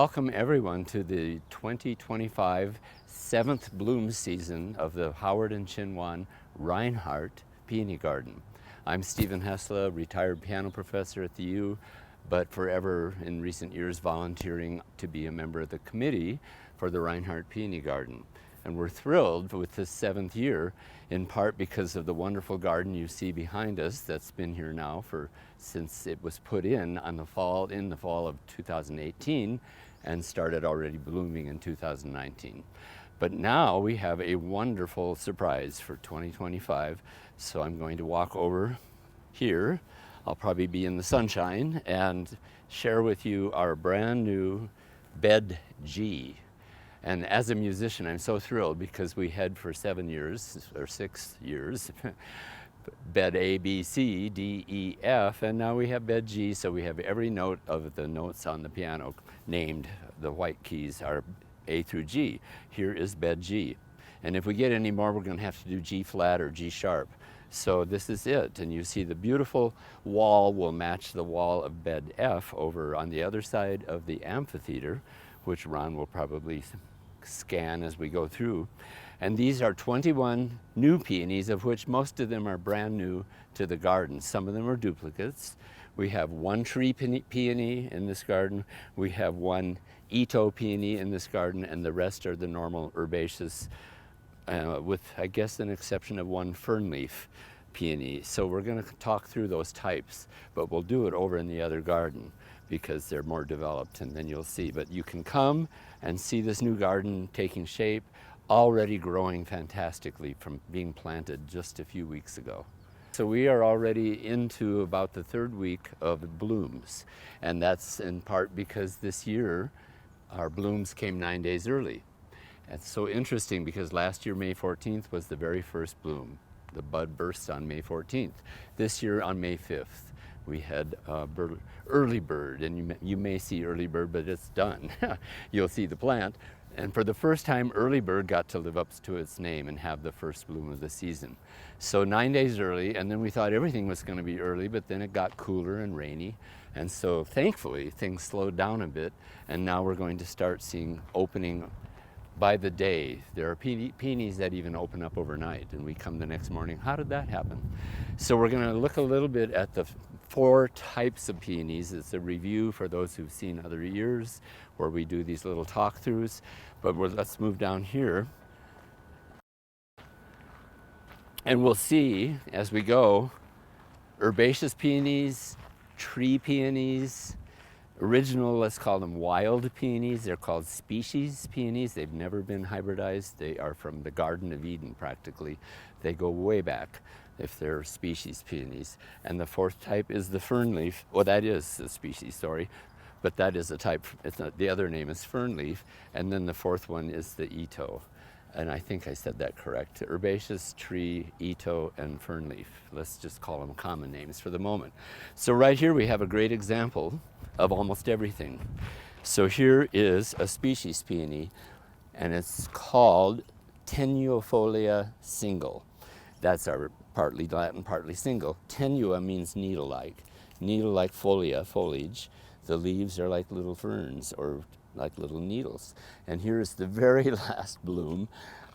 welcome everyone to the 2025 7th bloom season of the Howard and ChinWon Reinhardt Peony Garden. I'm Stephen Hessla, retired piano professor at the U, but forever in recent years volunteering to be a member of the committee for the Reinhardt Peony Garden. And we're thrilled with this 7th year, in part because of the wonderful garden you see behind us that's been here now since it was put in the fall of 2018 and started already blooming in 2019. But now we have a wonderful surprise for 2025. So I'm going to walk over here. I'll probably be in the sunshine and share with you our brand new bed G. And as a musician, I'm so thrilled because we had for 7 years or 6 years bed A, B, C, D, E, F, and now we have bed G, so we have every note of the notes on the piano named. The white keys are A through G. Here is bed G. And if we get any more, we're going to have to do G flat or G sharp. So this is it, and you see the beautiful wall will match the wall of bed F over on the other side of the amphitheater, which Ron will probably scan as we go through. And these are 21 new peonies, of which most of them are brand new to the garden. Some of them are duplicates. We have one tree peony in this garden. We have one Ito peony in this garden, and the rest are the normal herbaceous, with, I guess, an exception of one fernleaf peony. So we're going to talk through those types, but we'll do it over in the other garden because they're more developed, and then you'll see. But you can come and see this new garden taking shape, already growing fantastically from being planted just a few weeks ago. So we are already into about the 3rd week of blooms, and that's in part because this year our blooms came 9 days early. It's so interesting because last year, May 14th, was the very first bloom. The bud burst on May 14th. This year on May 5th. We had early bird, and you may see early bird, but it's done. You'll see the plant. And for the first time, early bird got to live up to its name and have the first bloom of the season. So 9 days early, and then we thought everything was going to be early, but then it got cooler and rainy. And so thankfully, things slowed down a bit, and now we're going to start seeing opening by the day. There are peonies that even open up overnight, and we come the next morning. How did that happen? So we're going to look a little bit at the 4 types of peonies. It's a review for those who've seen other years where we do these little talk-throughs. But let's move down here. And we'll see as we go herbaceous peonies, tree peonies, original, let's call them wild peonies. They're called species peonies. They've never been hybridized. They are from the Garden of Eden practically. They go way back if they're species peonies. And the 4th type is the fernleaf. Well, that is a species, sorry, but that is a type. It's not, the other name is fernleaf. And then the 4th one is the Ito. And I think I said that correct. Herbaceous, tree, Ito, and fernleaf. Let's just call them common names for the moment. So right here we have a great example of almost everything. So here is a species peony, and it's called Tenuifolia single. That's our partly Latin, partly single. Tenua means needle-like. Needle-like folia, foliage. The leaves are like little ferns or like little needles. And here's the very last bloom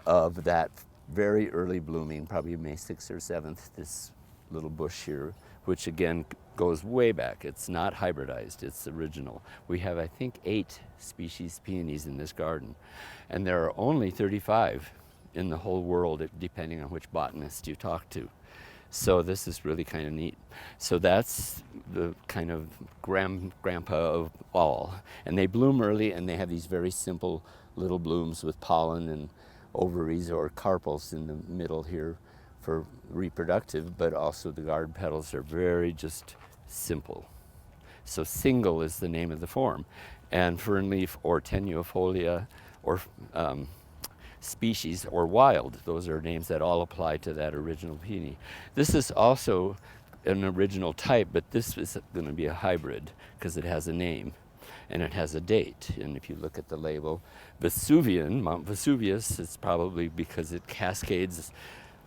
of that very early blooming, probably May 6th or 7th, this little bush here, which again goes way back. It's not hybridized, it's original. We have, I think, 8 species peonies in this garden, and there are only 35 in the whole world, depending on which botanist you talk to. So this is really kind of neat. So that's the kind of grandpa of all. And they bloom early, and they have these very simple little blooms with pollen and ovaries or carpels in the middle here for reproductive, but also the guard petals are very just simple. So single is the name of the form. And fernleaf or tenuifolia or species or wild, those are names that all apply to that original peony. This is also an original type, but this is going to be a hybrid because it has a name and it has a date. And if you look at the label, Vesuvian, Mount Vesuvius, it's probably because it cascades,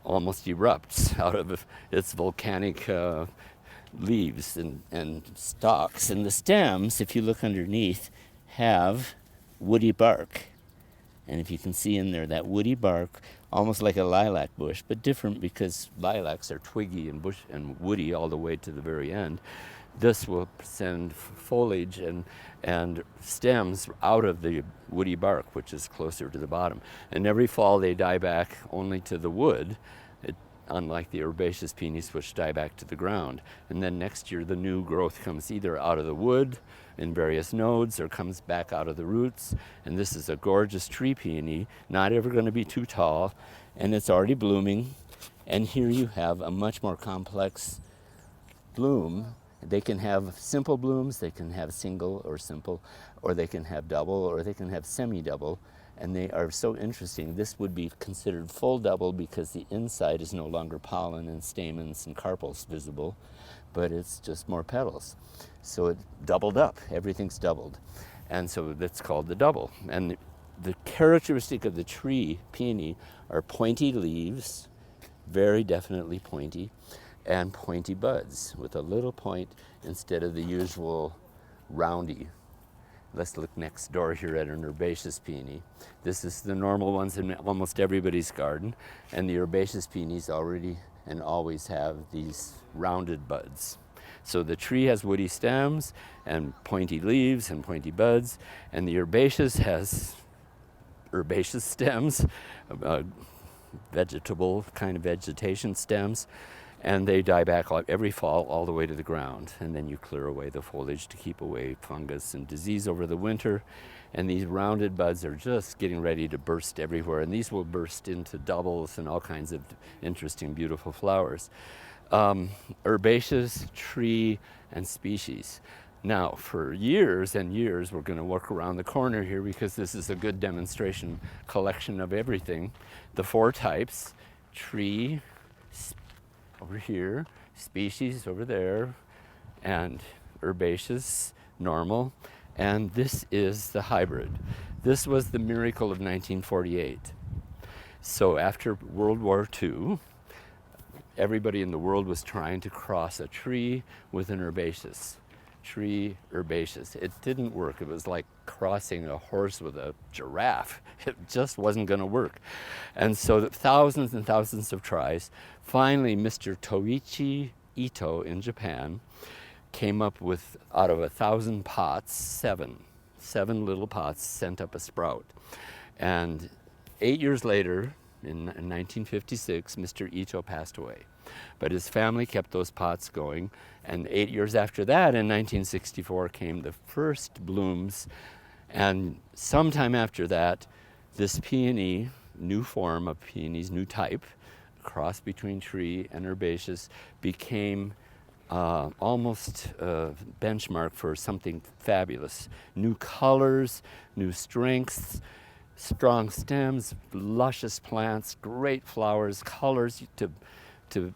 almost erupts out of its volcanic leaves and stalks. And the stems, if you look underneath, have woody bark. And if you can see in there, that woody bark, almost like a lilac bush, but different because lilacs are twiggy and bush and woody all the way to the very end. This will send foliage and stems out of the woody bark, which is closer to the bottom. And every fall they die back only to the wood, unlike the herbaceous peonies, which die back to the ground. And then next year the new growth comes either out of the wood in various nodes or comes back out of the roots. And this is a gorgeous tree peony, not ever going to be too tall, and it's already blooming. And here you have a much more complex bloom. They can have simple blooms, they can have single or simple, or they can have double, or they can have semi-double, and they are so interesting. This would be considered full double because the inside is no longer pollen and stamens and carpels visible, but it's just more petals. So it doubled up, everything's doubled. And so that's called the double. And the characteristic of the tree peony are pointy leaves, very definitely pointy, and pointy buds with a little point instead of the usual roundy. Let's look next door here at an herbaceous peony. This is the normal ones in almost everybody's garden, and the herbaceous peonies already and always have these rounded buds. So the tree has woody stems and pointy leaves and pointy buds, and the herbaceous has herbaceous stems, vegetable kind of vegetation stems, and they die back every fall all the way to the ground. And then you clear away the foliage to keep away fungus and disease over the winter. And these rounded buds are just getting ready to burst everywhere. And these will burst into doubles and all kinds of interesting, beautiful flowers. Herbaceous, tree, and species. Now, for years and years, we're going to work around the corner here because this is a good demonstration collection of everything. The four types: tree, over here, species over there, and herbaceous, normal, and this is the hybrid. This was the miracle of 1948. So after World War II, everybody in the world was trying to cross a tree with an herbaceous. Tree, herbaceous. It didn't work. It was like crossing a horse with a giraffe. It just wasn't going to work. And so thousands and thousands of tries. Finally, Mr. Toichi Ito in Japan came up with, out of 1,000 pots, seven little pots sent up a sprout. And 8 years later, in 1956, Mr. Ito passed away. But his family kept those pots going, and 8 years after that, in 1964, came the first blooms, and sometime after that, this peony, new form of peonies, new type, cross between tree and herbaceous, became almost a benchmark for something fabulous. New colors, new strengths, strong stems, luscious plants, great flowers, colors to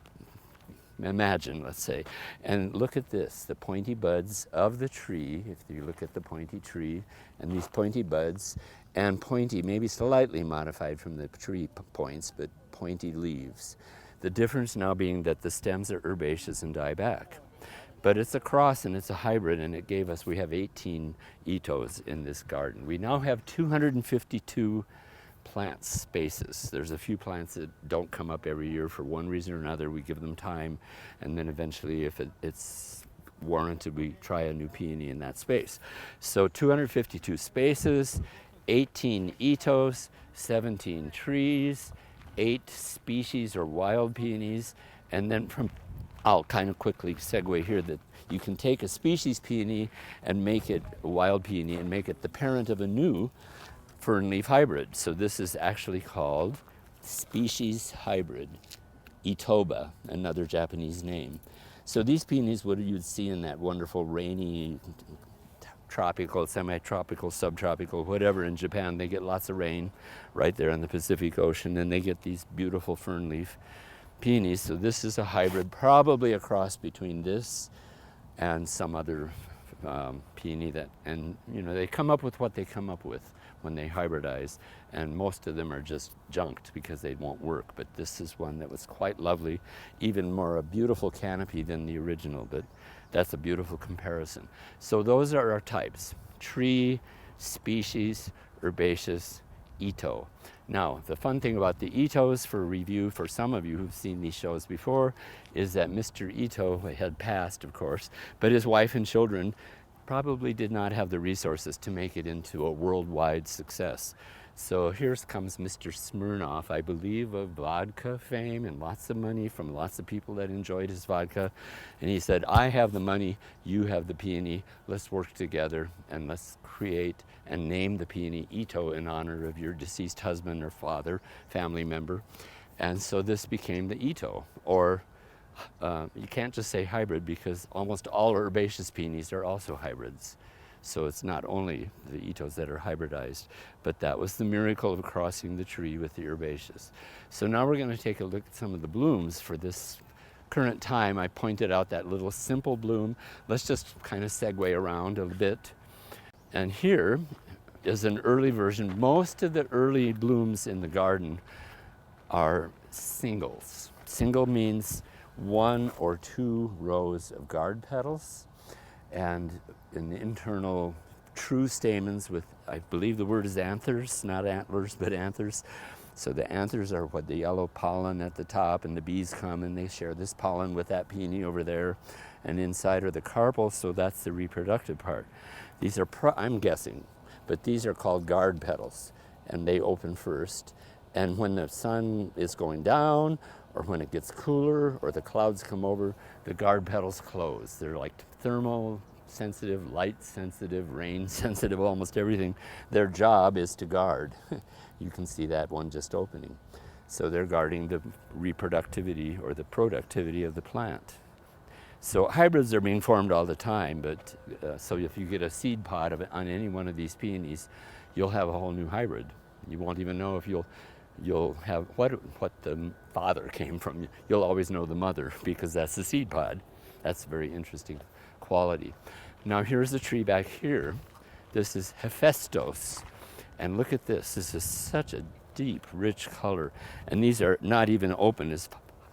imagine, let's say. And look at this, the pointy buds of the tree, if you look at the pointy tree, and these pointy buds, and pointy, maybe slightly modified from the tree points, but pointy leaves. The difference now being that the stems are herbaceous and die back. But it's a cross and it's a hybrid, and it gave us, we have 18 Itos in this garden. We now have 252 plant spaces. There's a few plants that don't come up every year for one reason or another. We give them time, and then eventually, if it's warranted, we try a new peony in that space. So 252 spaces, 18 Itos, 17 trees, 8 species or wild peonies, and then I'll kind of quickly segue here that you can take a species peony and make it a wild peony and make it the parent of a new fern leaf hybrid. So this is actually called species hybrid, Itoba, another Japanese name. So these peonies, what you'd see in that wonderful rainy, tropical, semi-tropical, subtropical, whatever in Japan, they get lots of rain right there in the Pacific Ocean, and they get these beautiful fern leaf peonies. So this is a hybrid, probably a cross between this and some other peony that, and you know, they come up with what they come up with when they hybridize, and most of them are just junked because they won't work. But this is one that was quite lovely, even more a beautiful canopy than the original, but that's a beautiful comparison. So those are our types: tree, species, herbaceous, Ito. Now, the fun thing about the Itos, for review for some of you who've seen these shows before, is that Mr. Ito had passed, of course, but his wife and children probably did not have the resources to make it into a worldwide success. So here comes Mr. Smirnoff, I believe of vodka fame and lots of money from lots of people that enjoyed his vodka. And he said, I have the money, you have the peony, let's work together and let's create and name the peony Ito in honor of your deceased husband or father, family member. And so this became the Ito, or you can't just say hybrid because almost all herbaceous peonies are also hybrids. So it's not only the Itos that are hybridized, but that was the miracle of crossing the tree with the herbaceous. So now we're going to take a look at some of the blooms for this current time. I pointed out that little simple bloom. Let's just kind of segue around a bit. And here is an early version. Most of the early blooms in the garden are singles. Single means 1 or 2 rows of guard petals, and in the internal true stamens with, I believe the word is anthers, not antlers, but anthers. So the anthers are what the yellow pollen at the top, and the bees come and they share this pollen with that peony over there. And inside are the carpels, so that's the reproductive part. These are, I'm guessing, but these are called guard petals, and they open first. And when the sun is going down, or when it gets cooler, or the clouds come over, the guard petals close. They're like thermal sensitive, light sensitive, rain sensitive, almost everything. Their job is to guard. You can see that one just opening. So they're guarding the reproductivity or the productivity of the plant. So hybrids are being formed all the time, but so if you get a seed pod on any one of these peonies, you'll have a whole new hybrid. You won't even know if you'll have what the father came from. You'll always know the mother because that's the seed pod. That's a very interesting quality. Now here's the tree back here. This is Hephaestus. And look at this. This is such a deep, rich color. And these are not even open as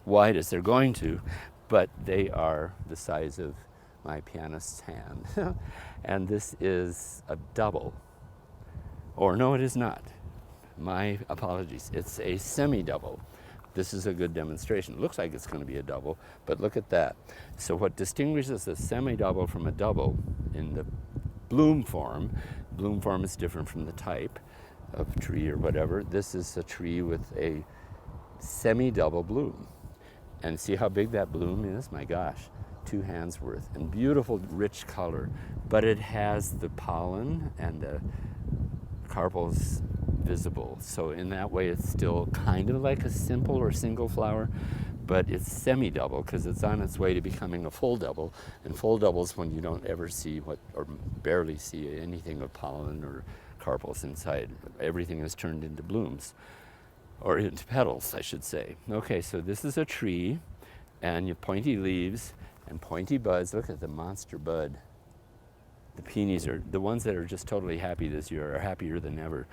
wide as they're going to, but they are the size of my pianist's hand. And this is a double. Or no, it is not. My apologies. It's a semi-double. This is a good demonstration. It looks like it's going to be a double, but look at that. So what distinguishes a semi-double from a double in the bloom form is different from the type of tree or whatever. This is a tree with a semi-double bloom. And see how big that bloom is? My gosh, 2 hands worth. And beautiful, rich color. But it has the pollen and the carpels visible. So in that way, it's still kind of like a simple or single flower, but it's semi-double because it's on its way to becoming a full double. And full doubles when you don't ever see or barely see anything of pollen or carpels inside. Everything is turned into blooms, or into petals, I should say. Okay, so this is a tree, and you have pointy leaves and pointy buds. Look at the monster bud. The peonies are, the ones that are just totally happy this year are happier than ever.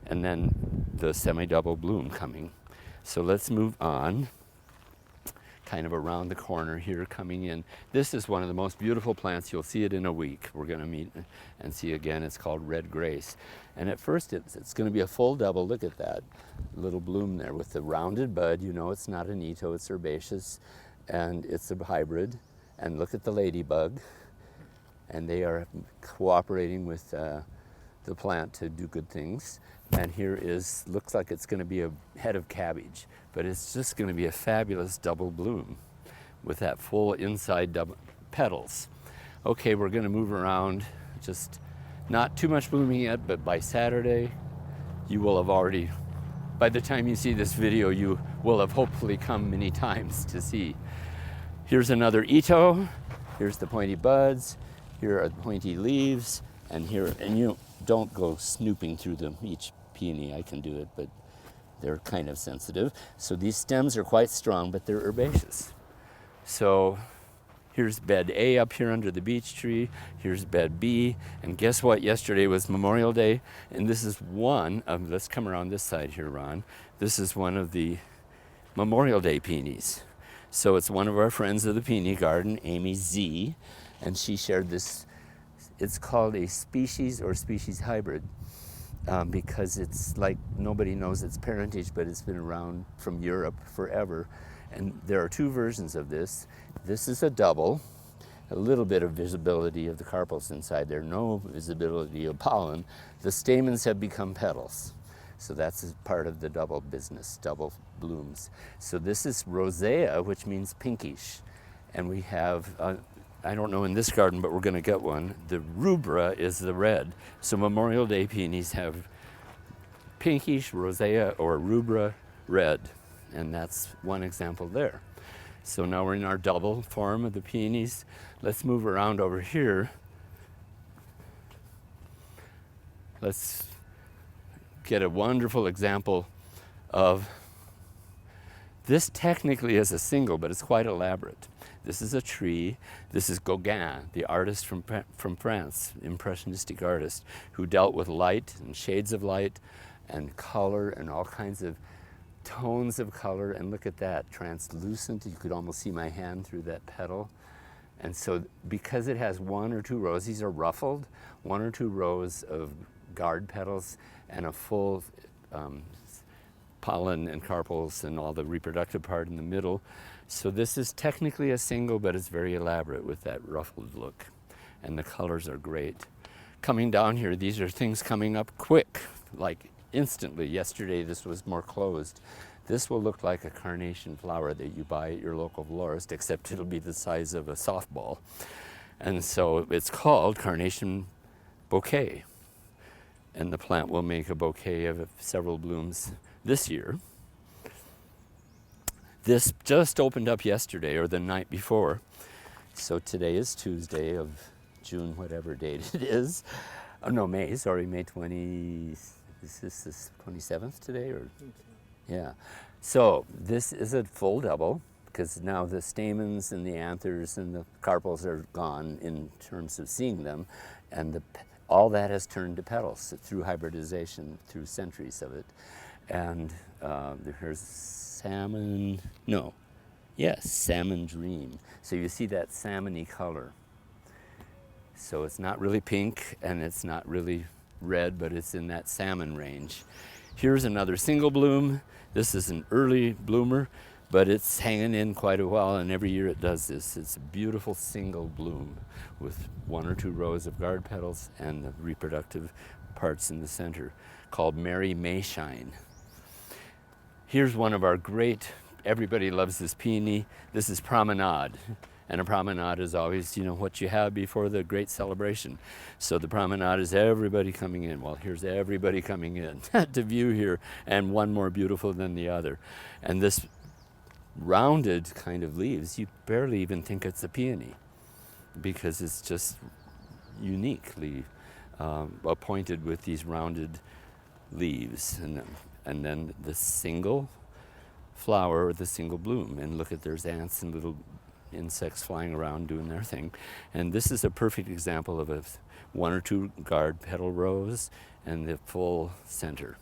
And then the semi-double bloom coming. So let's move on, kind of around the corner here coming in. This is one of the most beautiful plants. You'll see it in a week. We're going to meet and see again. It's called Red Grace. And at first it's going to be a full double. Look at that little bloom there with the rounded bud. You know it's not an Ito, it's herbaceous. And it's a hybrid. And look at the ladybug. And they are cooperating with the plant to do good things. And here looks like it's going to be a head of cabbage, but it's just going to be a fabulous double bloom with that full inside double petals. Okay, we're going to move around, just not too much blooming yet, but by Saturday, you will have already, by the time you see this video, you will have hopefully come many times to see. Here's another Ito. Here's the pointy buds. Here are the pointy leaves, and you don't go snooping through them, each peony. I can do it, but they're kind of sensitive. So these stems are quite strong, but they're herbaceous. So here's bed A up here under the beech tree. Here's bed B. And guess what? Yesterday was Memorial Day, and this is one of, let's come around this side here, Ron. This is one of the Memorial Day peonies. So it's one of our friends of the Peony Garden, Amy Z, and she shared this it's called a species or species hybrid because it's like nobody knows its parentage, but it's been around from Europe forever. And there are two versions of this. This is a double, a little bit of visibility of the carpels inside there, no visibility of pollen. The stamens have become petals. So that's part of the double business, double blooms. So this is rosea, which means pinkish. And we have, I don't know in this garden, but we're going to get one. The rubra is the red. So Memorial Day peonies have pinkish, rosea, or rubra red. And that's one example there. So now we're in our double form of the peonies. Let's move around over here. Let's get a wonderful example of this. Technically is a single, but it's quite elaborate. This is a tree. This is Gauguin, the artist from France, impressionistic artist, who dealt with light and shades of light and color and all kinds of tones of color. And look at that, translucent. You could almost see my hand through that petal. And so because it has one or two rows, these are ruffled, one or two rows of guard petals and a full pollen and carpels and all the reproductive part in the middle. So this is technically a single, but it's very elaborate with that ruffled look. And the colors are great. Coming down here, these are things coming up quick, like instantly. Yesterday this was more closed. This will look like a carnation flower that you buy at your local florist, except it'll be the size of a softball. And so it's called carnation bouquet. And the plant will make a bouquet of several blooms this year. This just opened up yesterday or the night before. So today is Tuesday of June, whatever date it is. Oh no, May 20, is this 27th today or? Yeah. So this is a full double because now the stamens and the anthers and the carpels are gone in terms of seeing them, and all that has turned to petals through hybridization, through centuries of it. And here's salmon dream. So you see that salmony color. So it's not really pink and it's not really red, but it's in that salmon range. Here's another single bloom. This is an early bloomer, but it's hanging in quite a while, and every year it does this. It's a beautiful single bloom with one or two rows of guard petals and the reproductive parts in the center, called Mary Mayshine. Here's one of our great, everybody loves this peony. This is Promenade. And a promenade is always, what you have before the great celebration. So the promenade is everybody coming in. Well, here's everybody coming in to view here, and one more beautiful than the other. And this rounded kind of leaves, you barely even think it's a peony because it's just uniquely appointed with these rounded leaves. And then the single flower or the single bloom. And look at, there's ants and little insects flying around doing their thing. And this is a perfect example of a one or two guard petal rows and the full center.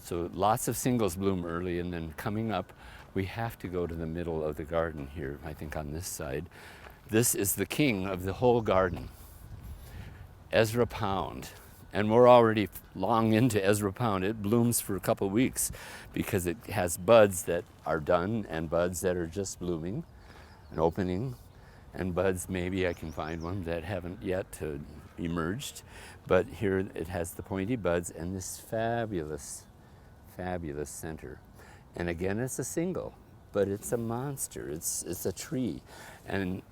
So lots of singles bloom early, and then coming up, we have to go to the middle of the garden here, I think on this side. This is the king of the whole garden, Ezra Pound. And we're already long into Ezra Pound. It blooms for a couple weeks because it has buds that are done and buds that are just blooming and opening, and buds, maybe I can find one that haven't yet emerged. But here it has the pointy buds and this fabulous, fabulous center. And again, it's a single, but it's a monster. It's a tree. And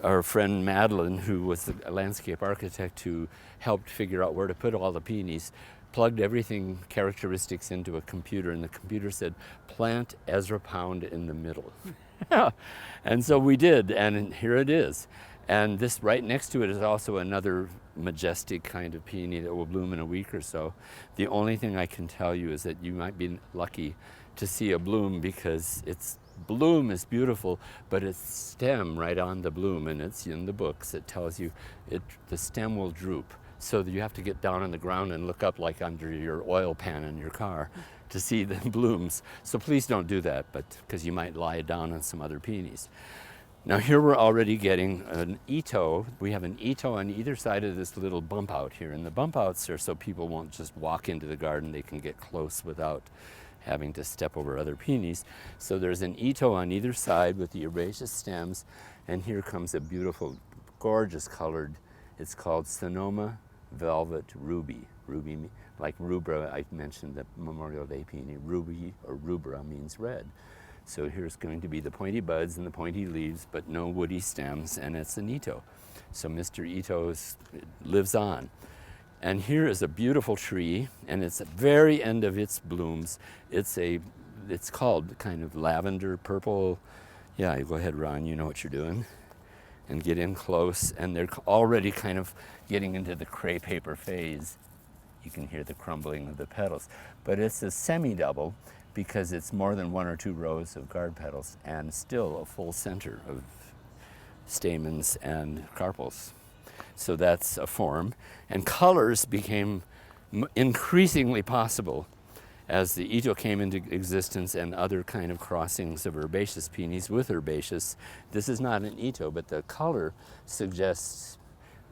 our friend Madeline, who was a landscape architect who helped figure out where to put all the peonies, plugged everything characteristics into a computer, and the computer said, plant Ezra Pound in the middle. And so we did, and here it is. And this right next to it is also another majestic kind of peony that will bloom in a week or so. The only thing I can tell you is that you might be lucky to see a bloom, because its bloom is beautiful, but its stem right on the bloom, and it's in the books, it tells you the stem will droop. So that you have to get down on the ground and look up like under your oil pan in your car to see the blooms. So please don't do that, but because you might lie down on some other peonies. Now here we're already getting an ito. We have an ito on either side of this little bump out here. And the bump outs are so people won't just walk into the garden. They can get close without having to step over other peonies. So there's an ito on either side with the herbaceous stems. And here comes a beautiful, gorgeous colored, it's called Sonoma Velvet Ruby. Ruby, like rubra, I mentioned the Memorial Day peony. Ruby or rubra means red. So here's going to be the pointy buds and the pointy leaves, but no woody stems, and it's an ito. So Mr. Ito lives on. And here is a beautiful tree, and it's at the very end of its blooms. It's called kind of lavender purple. Yeah, you go ahead, Ron, you know what you're doing. And get in close, and they're already kind of getting into the crepe paper phase. You can hear the crumbling of the petals. But it's a semi-double, because it's more than 1 or 2 rows of guard petals and still a full center of stamens and carpels. So that's a form. And colors became increasingly possible as the ito came into existence and other kind of crossings of herbaceous peonies with herbaceous. This is not an ito, but the color suggests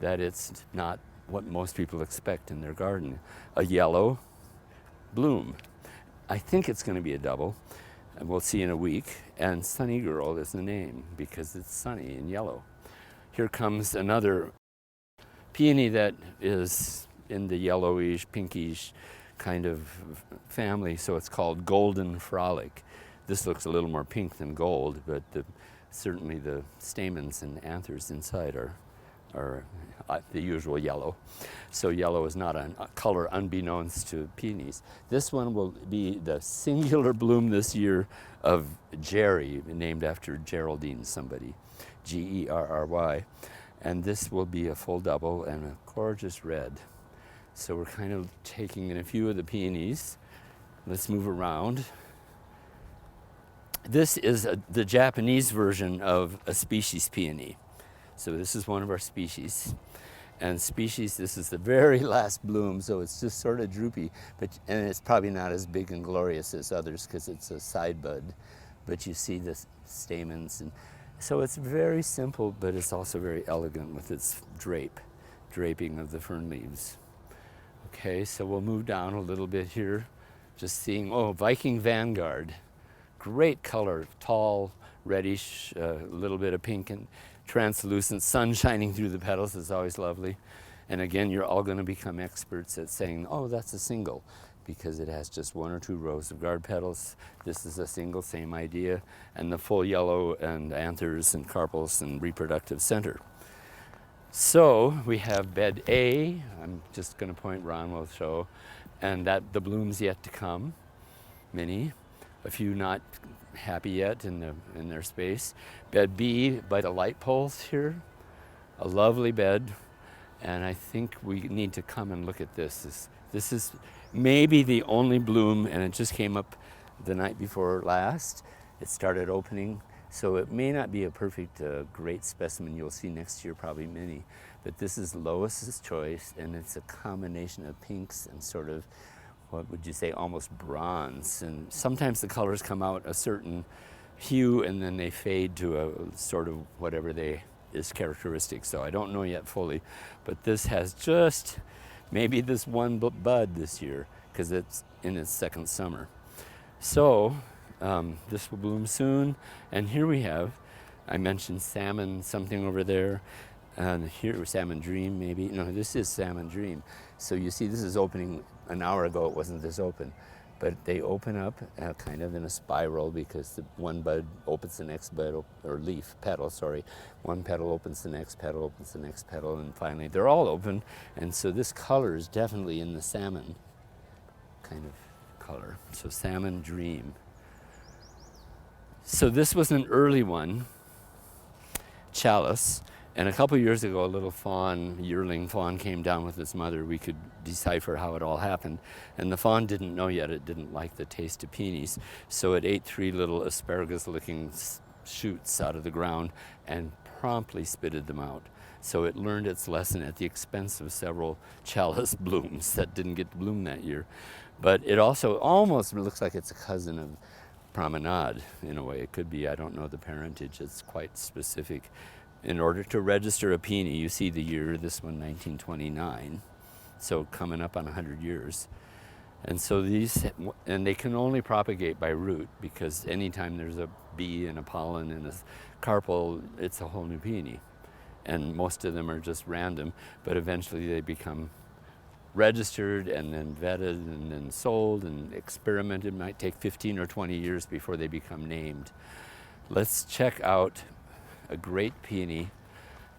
that it's not what most people expect in their garden. A yellow bloom. I think it's going to be a double, and we'll see in a week. And Sunny Girl is the name because it's sunny and yellow. Here comes another peony that is in the yellowish, pinkish kind of family, so it's called Golden Frolic. This looks a little more pink than gold, but certainly the stamens and anthers inside are the usual yellow. So yellow is not a color unbeknownst to peonies. This one will be the singular bloom this year of Jerry, named after Geraldine somebody, Gerry. And this will be a full double and a gorgeous red. So we're kind of taking in a few of the peonies. Let's move around. This is the Japanese version of a species peony. So this is one of our species. And species, this is the very last bloom, so it's just sort of droopy, and it's probably not as big and glorious as others because it's a side bud, but you see the stamens. And so it's very simple, but it's also very elegant with its draping of the fern leaves. Okay, so we'll move down a little bit here, just seeing, Viking Vanguard. Great color, tall, reddish, a little bit of pink and translucent, sun shining through the petals is always lovely. And again, you're all going to become experts at saying, that's a single, because it has just 1 or 2 rows of guard petals. This is a single, same idea, and the full yellow and anthers and carpels and reproductive center. So we have bed A, I'm just going to point, Ron will show, and that the blooms yet to come, many. A few not happy yet in their space. Bed B by the light poles here, a lovely bed, and I think we need to come and look at this. This is maybe the only bloom, and it just came up the night before last. It started opening, so it may not be a perfect, great specimen. You'll see next year probably many, but this is Lois's choice, and it's a combination of pinks and sort of, what would you say, almost bronze. And sometimes the colors come out a certain hue and then they fade to a sort of whatever is characteristic. So I don't know yet fully, but this has just maybe this one bud this year because it's in its second summer. So this will bloom soon. And here we have, I mentioned salmon something over there. And here, Salmon Dream maybe. No, this is Salmon Dream. So you see this is opening. An hour ago it wasn't this open, but they open up kind of in a spiral because the one bud opens the next bud, or leaf, petal, sorry. One petal opens the next petal, opens the next petal, and finally they're all open. And so this color is definitely in the salmon kind of color. So Salmon Dream. So this was an early one, Chalice. And a couple years ago, a little yearling fawn came down with its mother. We could decipher how it all happened. And the fawn didn't know yet. It didn't like the taste of peonies. So it ate 3 little asparagus-looking shoots out of the ground and promptly spitted them out. So it learned its lesson at the expense of several chalice blooms that didn't get to bloom that year. But it also almost looks like it's a cousin promenade in a way. It could be, I don't know the parentage, it's quite specific. In order to register a peony, you see the year, this one 1929, so coming up on 100 years. And so and they can only propagate by root, because anytime there's a bee and a pollen and a carpel, it's a whole new peony. And most of them are just random, but eventually they become registered and then vetted and then sold and experimented. It might take 15 or 20 years before they become named. Let's check out a great peony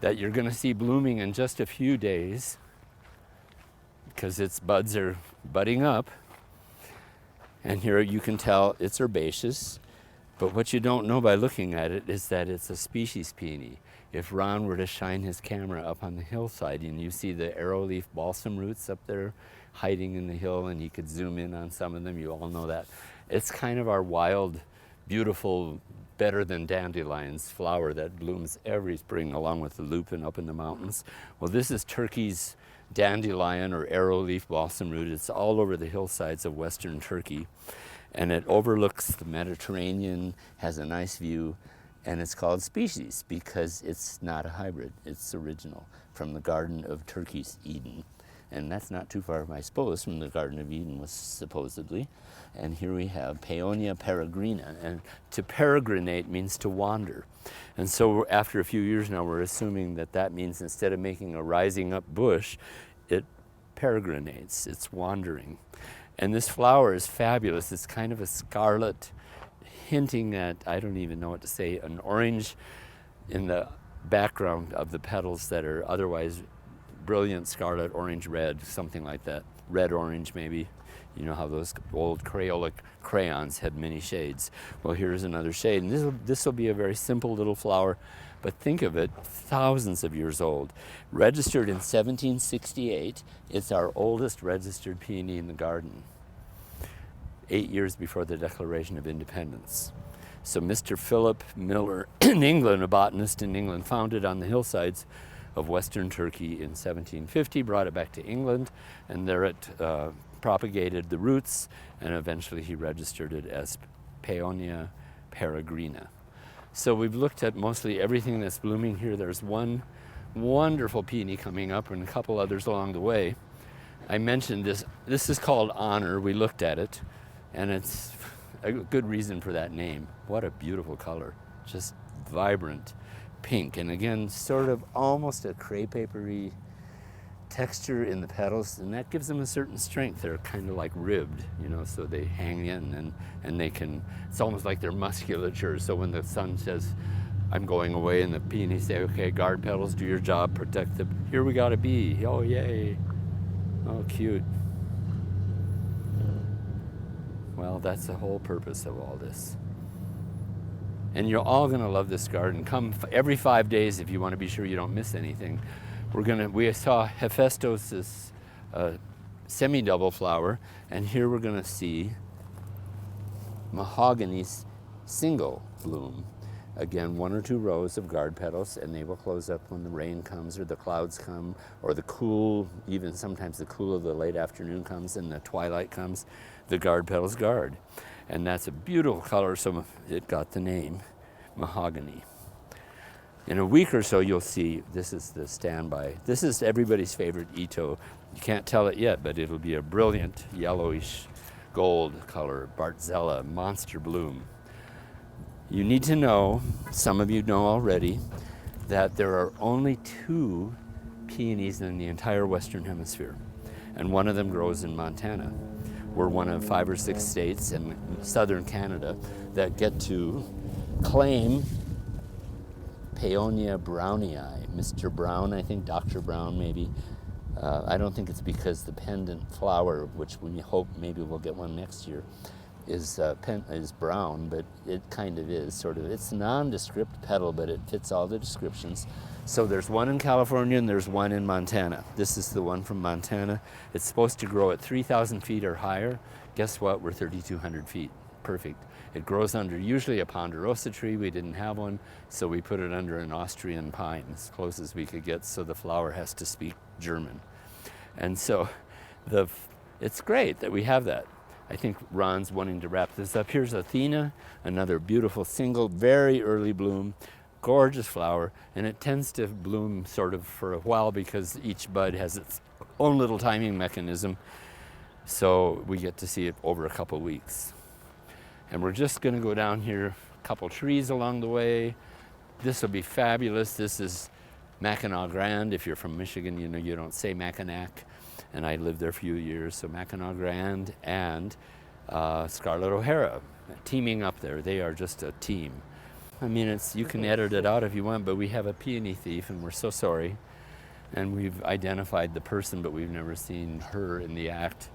that you're going to see blooming in just a few days, because its buds are budding up. And here you can tell it's herbaceous, but what you don't know by looking at it is that it's a species peony. If Ron were to shine his camera up on the hillside and you see the arrowleaf balsam roots up there hiding in the hill, and you could zoom in on some of them, you all know that. It's kind of our wild, beautiful, better than dandelions flower that blooms every spring along with the lupin up in the mountains. Well, this is Turkey's dandelion or arrowleaf balsam root. It's all over the hillsides of western Turkey, and it overlooks the Mediterranean, has a nice view. And it's called species because it's not a hybrid. It's original from the Garden of Turkey's Eden. And that's not too far, I suppose, from the Garden of Eden was supposedly. And here we have Peonia peregrina. And to peregrinate means to wander. And so after a few years now, we're assuming that that means instead of making a rising up bush, it peregrinates, it's wandering. And this flower is fabulous. It's kind of a scarlet, hinting at, I don't even know what to say, an orange in the background of the petals that are otherwise brilliant scarlet, orange, red, something like that. Red, orange, maybe. You know how those old Crayola crayons had many shades. Well, here's another shade. And this will be a very simple little flower, but think of it, thousands of years old. Registered in 1768, it's our oldest registered peony in the garden. 8 years before the Declaration of Independence. So Mr. Philip Miller in England, a botanist in England, found it on the hillsides of western Turkey in 1750, brought it back to England, and there it propagated the roots, and eventually he registered it as Peonia peregrina. So we've looked at mostly everything that's blooming here. There's one wonderful peony coming up and a couple others along the way. I mentioned this. This is called Honor. We looked at it. And it's a good reason for that name. What a beautiful color. Just vibrant pink. And again, sort of almost a crepe papery texture in the petals. And that gives them a certain strength. They're kind of like ribbed, you know, so they hang in and they can, it's almost like their musculature. So when the sun says, I'm going away, and the peonies say, okay, guard petals, do your job, protect the, here we got a bee. Oh, yay. Oh, cute. Well, that's the whole purpose of all this. And you're all going to love this garden. Come every 5 days if you want to be sure you don't miss anything. We saw Hephaestus' semi-double flower, and here we're going to see mahogany's single bloom. Again, 1 or 2 rows of guard petals, and they will close up when the rain comes or the clouds come or the cool, even sometimes the cool of the late afternoon comes and the twilight comes. The guard petals guard. And that's a beautiful color, so it got the name mahogany. In a week or so, you'll see, this is the standby. This is everybody's favorite Ito. You can't tell it yet, but it'll be a brilliant yellowish gold color, Bartzella, monster bloom. You need to know, some of you know already, that there are only 2 peonies in the entire Western Hemisphere, and one of them grows in Montana. We're one of 5 or 6 states in southern Canada that get to claim Peonia brownii. Mr. Brown, I think, Dr. Brown maybe. I don't think it's because the pendant flower, which we hope maybe we'll get one next year, is brown, but it kind of is, sort of. It's nondescript petal, but it fits all the descriptions. So there's one in California and there's one in Montana. This is the one from Montana. It's supposed to grow at 3,000 feet or higher. Guess what? We're 3,200 feet. Perfect. It grows under usually a ponderosa tree. We didn't have one, so we put it under an Austrian pine, as close as we could get, so the flower has to speak German. And so it's great that we have that. I think Ron's wanting to wrap this up. Here's Athena, another beautiful single, very early bloom, gorgeous flower, and it tends to bloom sort of for a while because each bud has its own little timing mechanism. So we get to see it over a couple weeks. And we're just going to go down here, a couple trees along the way. This will be fabulous. This is Mackinac Grand. If you're from Michigan, you know you don't say Mackinac. And I lived there a few years, so Mackinac Grand and Scarlet O'Hara teaming up there. They are just a team. I mean, you can edit it out if you want, but we have a peony thief, and we're so sorry. And we've identified the person, but we've never seen her in the act.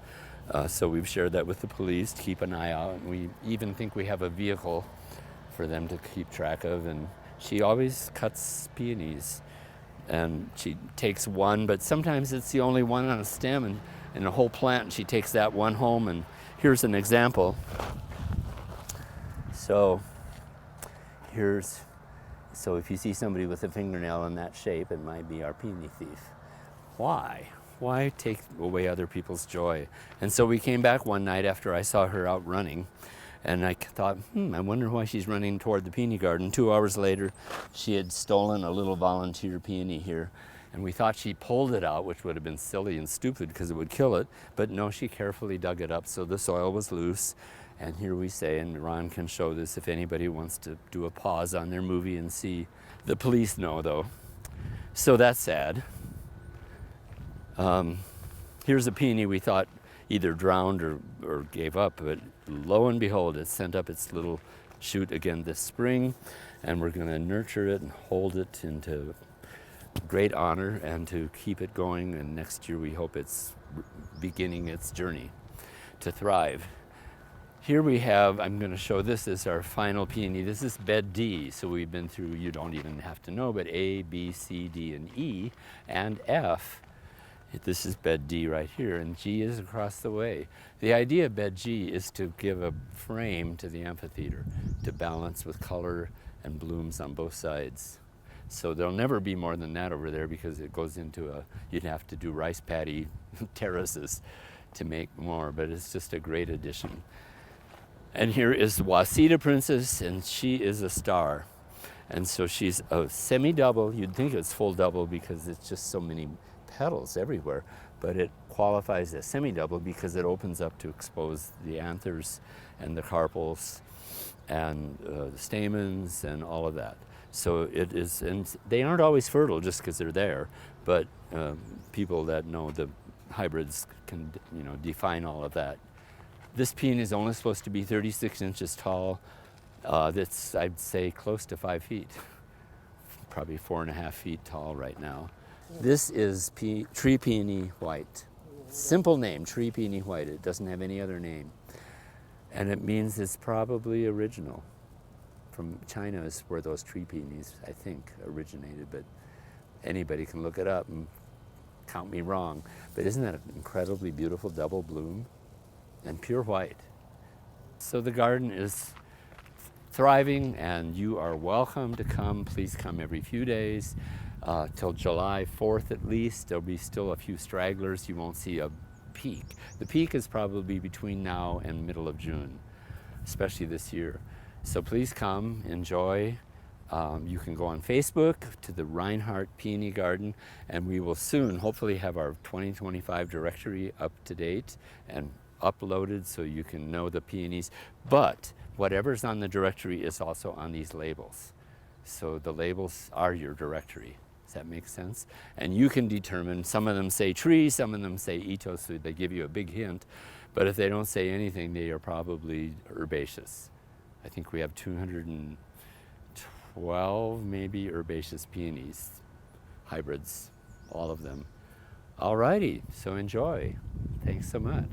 So we've shared that with the police to keep an eye out. And we even think we have a vehicle for them to keep track of. And she always cuts peonies. And she takes one, but sometimes it's the only one on a stem and in a whole plant, and she takes that one home. And here's an example. So if you see somebody with a fingernail in that shape, it might be our peony thief. Why? Why take away other people's joy? And so we came back one night after I saw her out running, and I thought, I wonder why she's running toward the Peony Garden. 2 hours later, she had stolen a little volunteer peony here, and we thought she pulled it out, which would have been silly and stupid because it would kill it. But no, she carefully dug it up so the soil was loose. And here we say, and Ron can show this if anybody wants to do a pause on their movie and see. The police know, though. So that's sad. Here's a peony we thought either drowned or gave up, but lo and behold, it sent up its little shoot again this spring, and we're going to nurture it and hold it into great honor and to keep it going. And next year we hope it's beginning its journey to thrive. Here we have, I'm going to show this as our final peony. This is bed D, so we've been through, you don't even have to know, but A, B, C, D, and E, and F. This is bed D right here, and G is across the way. The idea of bed G is to give a frame to the amphitheater, to balance with color and blooms on both sides. So there'll never be more than that over there because it goes into you'd have to do rice paddy terraces to make more, but it's just a great addition. And here is the Wasita Princess, and she is a star. And so she's a semi-double. You'd think it's full double because it's just so many petals everywhere, but it qualifies as semi-double because it opens up to expose the anthers and the carpels and the stamens and all of that. So it is, and they aren't always fertile just because they're there, but people that know the hybrids can, define all of that. This peony is only supposed to be 36 inches tall. That's, I'd say, close to 5 feet, probably 4.5 feet tall right now. This is tree peony white. Simple name, tree peony white. It doesn't have any other name. And it means it's probably original. From China is where those tree peonies, I think, originated, but anybody can look it up and count me wrong. But isn't that an incredibly beautiful double bloom? And pure white. So the garden is thriving, and you are welcome to come. Please come every few days. Till July 4th at least. There'll be still a few stragglers. You won't see a peak. The peak is probably between now and middle of June, especially this year. So please come, enjoy. You can go on Facebook to the Reinhardt Peony Garden, and we will soon hopefully have our 2025 directory up to date and uploaded so you can know the peonies. But whatever's on the directory is also on these labels. So the labels are your directory. Does that make sense? And you can determine, some of them say tree, some of them say ito, so they give you a big hint. But if they don't say anything, they are probably herbaceous. I think we have 212 maybe herbaceous peonies, hybrids, all of them. All righty, so enjoy. Thanks so much.